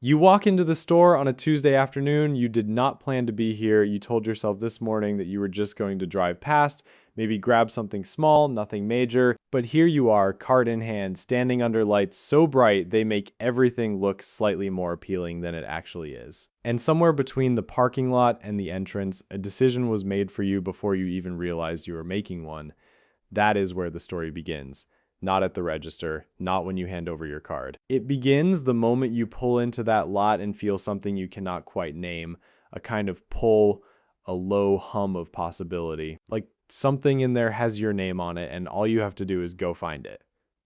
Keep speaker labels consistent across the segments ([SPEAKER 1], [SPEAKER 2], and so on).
[SPEAKER 1] You walk into the store on a Tuesday afternoon. You did not plan to be here. You told yourself this morning that you were just going to drive past, maybe grab something small, nothing major. But here you are, cart in hand, standing under lights so bright they make everything look slightly more appealing than it actually is. And somewhere between the parking lot and the entrance, a decision was made for you before you even realized you were making one. That is where the story begins. Not at the register, not when you hand over your card. It begins the moment you pull into that lot and feel something you cannot quite name, a kind of pull, a low hum of possibility. Like something in there has your name on it, and all you have to do is go find it.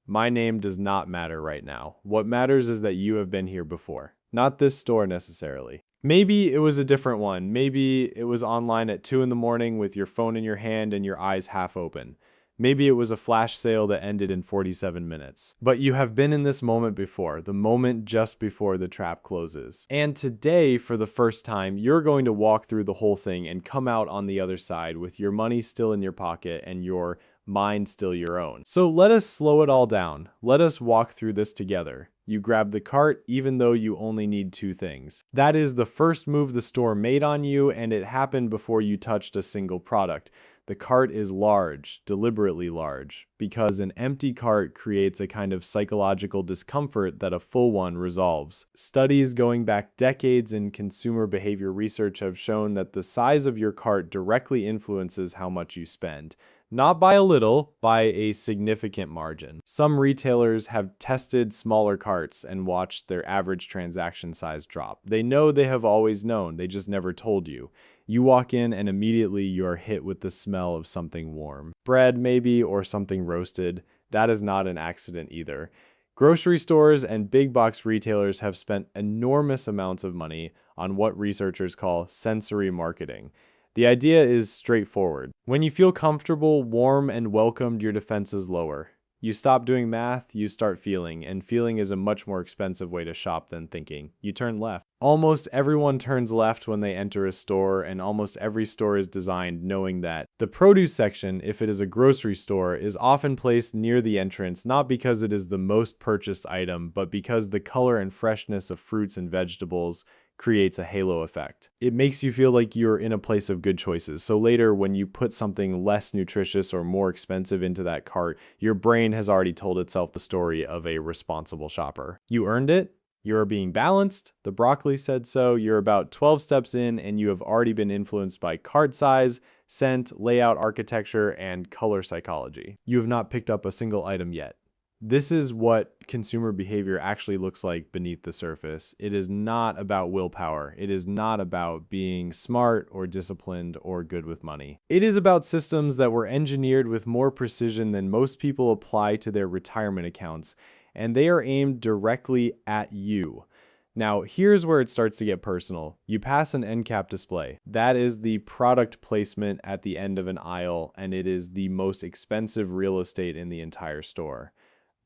[SPEAKER 1] My name does not matter right now. What matters is that you have been here before, not this store necessarily. Maybe it was a different one. Maybe it was online at 2 in the morning with your phone in your hand and your eyes half open. Maybe it was a flash sale that ended in 47 minutes. But you have been in this moment before, the moment just before the trap closes. And today, for the first time, you're going to walk through the whole thing and come out on the other side with your money still in your pocket and your mind still your own. So let us slow it all down. Let us walk through this together. You grab the cart even though you only need two things. That is the first move the store made on you, and it happened before you touched a single product. The cart is large, deliberately large, because an empty cart creates a kind of psychological discomfort that a full one resolves. Studies going back decades in consumer behavior research have shown that the size of your cart directly influences how much you spend. Not by a little, by a significant margin. Some retailers have tested smaller carts and watched their average transaction size drop. They know they have always known, they just never told you. You walk in and immediately you are hit with the smell of something warm. Bread, maybe, or something roasted. That is not an accident either. Grocery stores and big box retailers have spent enormous amounts of money on what researchers call sensory marketing. The idea is straightforward. When you feel comfortable, warm, and welcomed, your defenses lower. You stop doing math, you start feeling, and feeling is a much more expensive way to shop than thinking. You turn left. Almost everyone turns left when they enter a store, and almost every store is designed knowing that. The produce section, if it is a grocery store, is often placed near the entrance, not because it is the most purchased item, but because the color and freshness of fruits and vegetables creates a halo effect. It makes you feel like you're in a place of good choices. So later, when you put something less nutritious or more expensive into that cart, your brain has already told itself the story of a responsible shopper. You earned it. You're being balanced. The broccoli said so. You're about 12 steps in, and you have already been influenced by cart size, scent, layout architecture, and color psychology. You have not picked up a single item yet. This is what consumer behavior actually looks like beneath the surface. It is not about willpower. It is not about being smart or disciplined or good with money. It is about systems that were engineered with more precision than most people apply to their retirement accounts, and they are aimed directly at you. Now, here's where it starts to get personal. You pass an end cap display. That is the product placement at the end of an aisle, and it is the most expensive real estate in the entire store.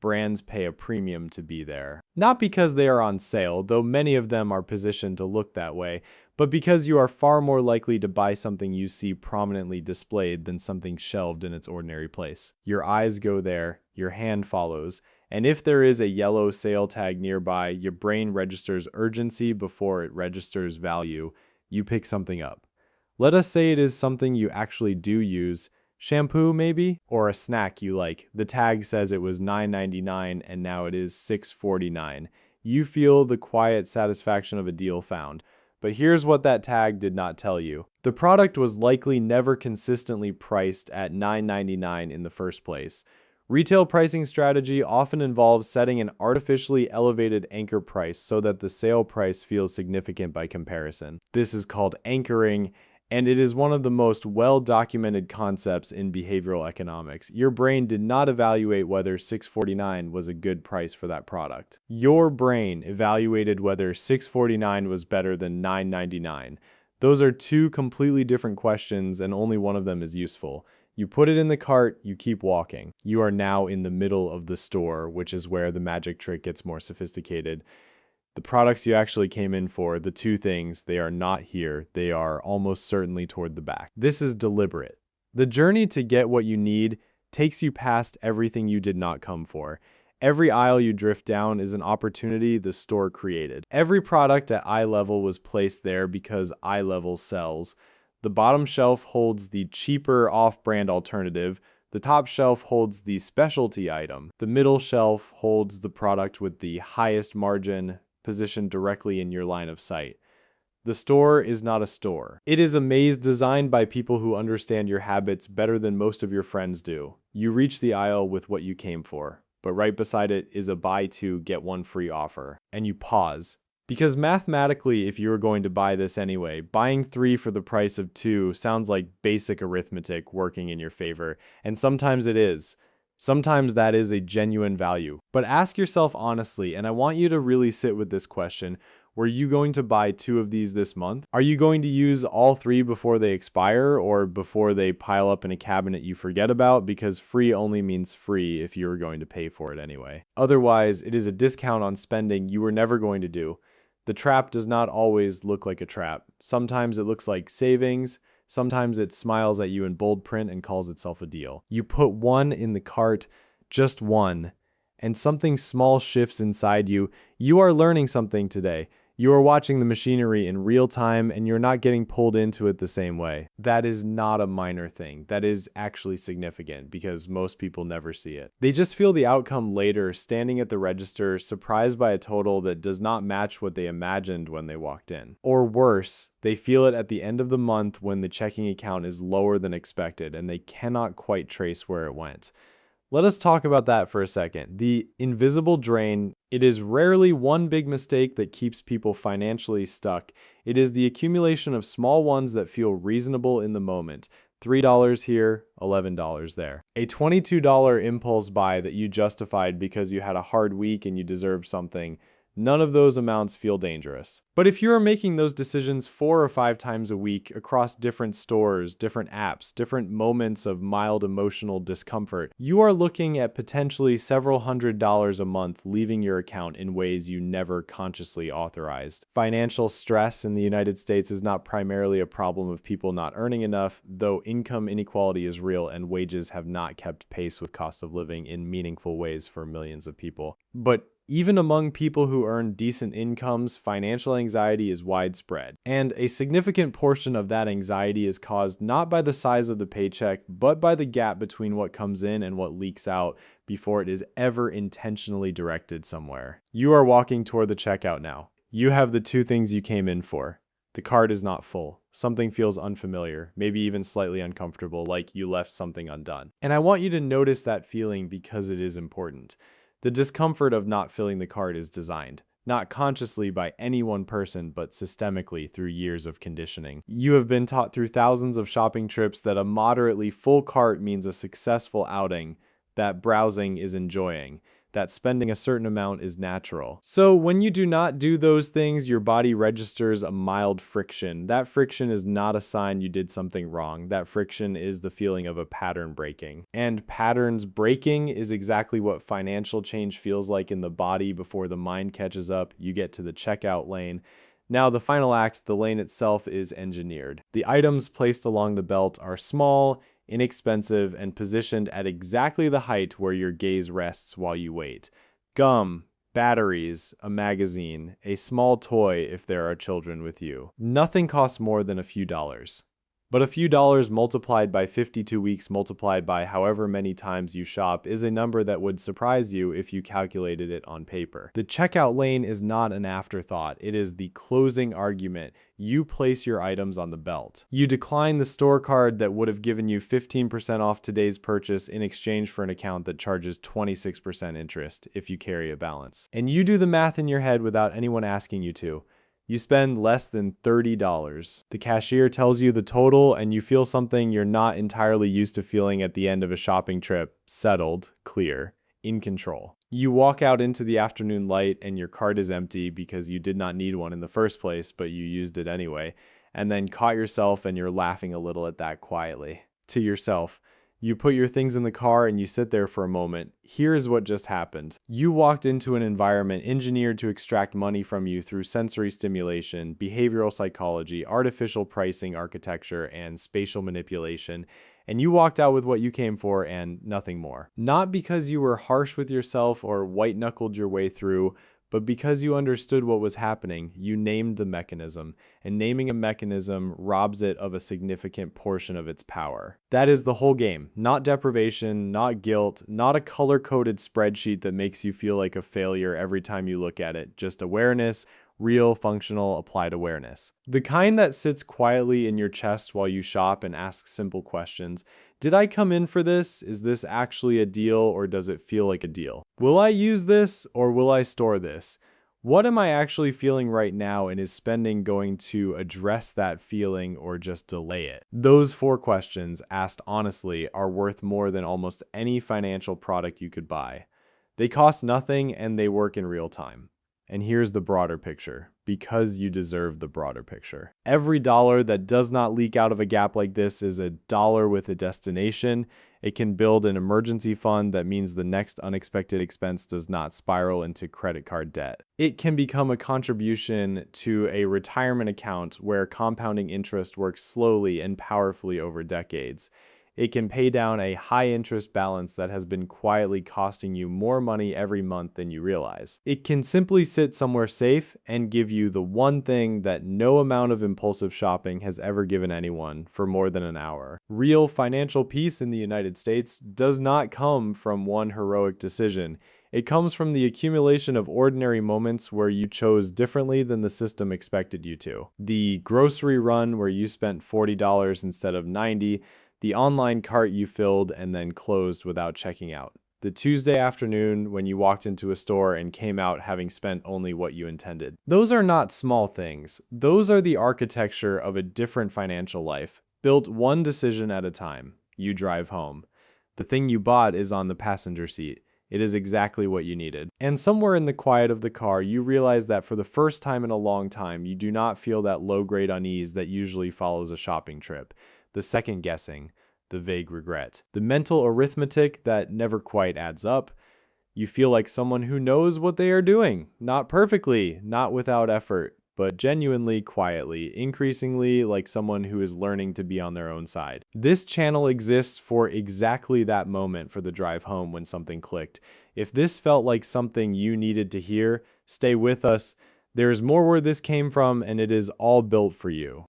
[SPEAKER 1] Brands pay a premium to be there. Not because they are on sale, though many of them are positioned to look that way, but because you are far more likely to buy something you see prominently displayed than something shelved in its ordinary place. Your eyes go there, your hand follows, and if there is a yellow sale tag nearby, your brain registers urgency before it registers value. You pick something up. Let us say it is something you actually do use. Shampoo, maybe? Or a snack you like. The tag says it was $9.99 and now it is $6.49. You feel the quiet satisfaction of a deal found. But here's what that tag did not tell you. The product was likely never consistently priced at $9.99 in the first place. Retail pricing strategy often involves setting an artificially elevated anchor price so that the sale price feels significant by comparison. This is called anchoring, and it is one of the most well-documented concepts in behavioral economics. Your brain did not evaluate whether $6.49 was a good price for that product. Your brain evaluated whether $6.49 was better than $9.99. Those are two completely different questions, and only one of them is useful. You put it in the cart, you keep walking. You are now in the middle of the store, which is where the magic trick gets more sophisticated. The products you actually came in for, the two things, they are not here. They are almost certainly toward the back. This is deliberate. The journey to get what you need takes you past everything you did not come for. Every aisle you drift down is an opportunity the store created. Every product at eye level was placed there because eye level sells. The bottom shelf holds the cheaper off-brand alternative. The top shelf holds the specialty item. The middle shelf holds the product with the highest margin positioned directly in your line of sight. The store is not a store. It is a maze designed by people who understand your habits better than most of your friends do. You reach the aisle with what you came for, but right beside it is a buy two, get one free offer. And you pause. Because mathematically, if you were going to buy this anyway, buying three for the price of two sounds like basic arithmetic working in your favor, and sometimes it is. Sometimes that is a genuine value. But ask yourself honestly, and I want you to really sit with this question. Were you going to buy two of these this month? Are you going to use all three before they expire or before they pile up in a cabinet you forget about? Because free only means free if you were going to pay for it anyway. Otherwise, it is a discount on spending you were never going to do. The trap does not always look like a trap. Sometimes it looks like savings. Sometimes it smiles at you in bold print and calls itself a deal. You put one in the cart, just one, and something small shifts inside you. You are learning something today. You are watching the machinery in real time and you're not getting pulled into it the same way. That is not a minor thing. That is actually significant because most people never see it. They just feel the outcome later, standing at the register, surprised by a total that does not match what they imagined when they walked in. Or worse, they feel it at the end of the month when the checking account is lower than expected and they cannot quite trace where it went. Let us talk about that for a second. The invisible drain, it is rarely one big mistake that keeps people financially stuck. It is the accumulation of small ones that feel reasonable in the moment. $3 here, $11 there. A $22 impulse buy that you justified because you had a hard week and you deserved something. None of those amounts feel dangerous. But if you are making those decisions 4 or 5 times a week across different stores, different apps, different moments of mild emotional discomfort, you are looking at potentially several $100s a month leaving your account in ways you never consciously authorized. Financial stress in the United States is not primarily a problem of people not earning enough, though income inequality is real and wages have not kept pace with cost of living in meaningful ways for millions of people. But even among people who earn decent incomes, financial anxiety is widespread. And a significant portion of that anxiety is caused not by the size of the paycheck, but by the gap between what comes in and what leaks out before it is ever intentionally directed somewhere. You are walking toward the checkout now. You have the two things you came in for. The cart is not full. Something feels unfamiliar, maybe even slightly uncomfortable, like you left something undone. And I want you to notice that feeling because it is important. The discomfort of not filling the cart is designed, not consciously by any one person, but systemically through years of conditioning. You have been taught through thousands of shopping trips that a moderately full cart means a successful outing, that browsing is enjoying, that spending a certain amount is natural. So when you do not do those things, your body registers a mild friction. That friction is not a sign you did something wrong. That friction is the feeling of a pattern breaking. And patterns breaking is exactly what financial change feels like in the body before the mind catches up. You get to the checkout lane. Now, the final act, the lane itself, is engineered. The items placed along the belt are small, inexpensive, and positioned at exactly the height where your gaze rests while you wait. Gum, batteries, a magazine, a small toy if there are children with you. Nothing costs more than a few dollars. But a few dollars multiplied by 52 weeks multiplied by however many times you shop is a number that would surprise you if you calculated it on paper. The checkout lane is not an afterthought. It is the closing argument. You place your items on the belt. You decline the store card that would have given you 15% off today's purchase in exchange for an account that charges 26% interest if you carry a balance. And you do the math in your head without anyone asking you to. You spend less than $30. The cashier tells you the total and you feel something you're not entirely used to feeling at the end of a shopping trip: settled, clear, in control. You walk out into the afternoon light and your cart is empty because you did not need one in the first place, but you used it anyway, and then caught yourself and you're laughing a little at that quietly. To yourself, You put your things in the car and you sit there for a moment. Here's what just happened. You walked into an environment engineered to extract money from you through sensory stimulation, behavioral psychology, artificial pricing architecture, and spatial manipulation. And you walked out with what you came for and nothing more. Not because you were harsh with yourself or white knuckled your way through, but because you understood what was happening, you named the mechanism, and naming a mechanism robs it of a significant portion of its power. That is the whole game. Not deprivation, not guilt, not a color-coded spreadsheet that makes you feel like a failure every time you look at it. Just awareness, real, functional, applied awareness. The kind that sits quietly in your chest while you shop and asks simple questions. Did I come in for this? Is this actually a deal, or does it feel like a deal? Will I use this or will I store this? What am I actually feeling right now, and is spending going to address that feeling or just delay it? Those 4 questions, asked honestly, are worth more than almost any financial product you could buy. They cost nothing and they work in real time. And here's the broader picture, because you deserve the broader picture. Every dollar that does not leak out of a gap like this is a dollar with a destination. It can build an emergency fund that means the next unexpected expense does not spiral into credit card debt. It can become a contribution to a retirement account where compounding interest works slowly and powerfully over decades. It can pay down a high interest balance that has been quietly costing you more money every month than you realize. It can simply sit somewhere safe and give you the one thing that no amount of impulsive shopping has ever given anyone for more than an hour. Real financial peace in the United States does not come from one heroic decision. It comes from the accumulation of ordinary moments where you chose differently than the system expected you to. The grocery run where you spent $40 instead of $90, the online cart you filled and then closed without checking out. The Tuesday afternoon when you walked into a store and came out having spent only what you intended. Those are not small things. Those are the architecture of a different financial life, built one decision at a time. You drive home. The thing you bought is on the passenger seat. It is exactly what you needed. And somewhere in the quiet of the car, you realize that for the first time in a long time, you do not feel that low-grade unease that usually follows a shopping trip. The second guessing, the vague regret, the mental arithmetic that never quite adds up. You feel like someone who knows what they are doing, not perfectly, not without effort, but genuinely, quietly, increasingly like someone who is learning to be on their own side. This channel exists for exactly that moment for the drive home when something clicked. If this felt like something you needed to hear, stay with us. There is more where this came from, and it is all built for you.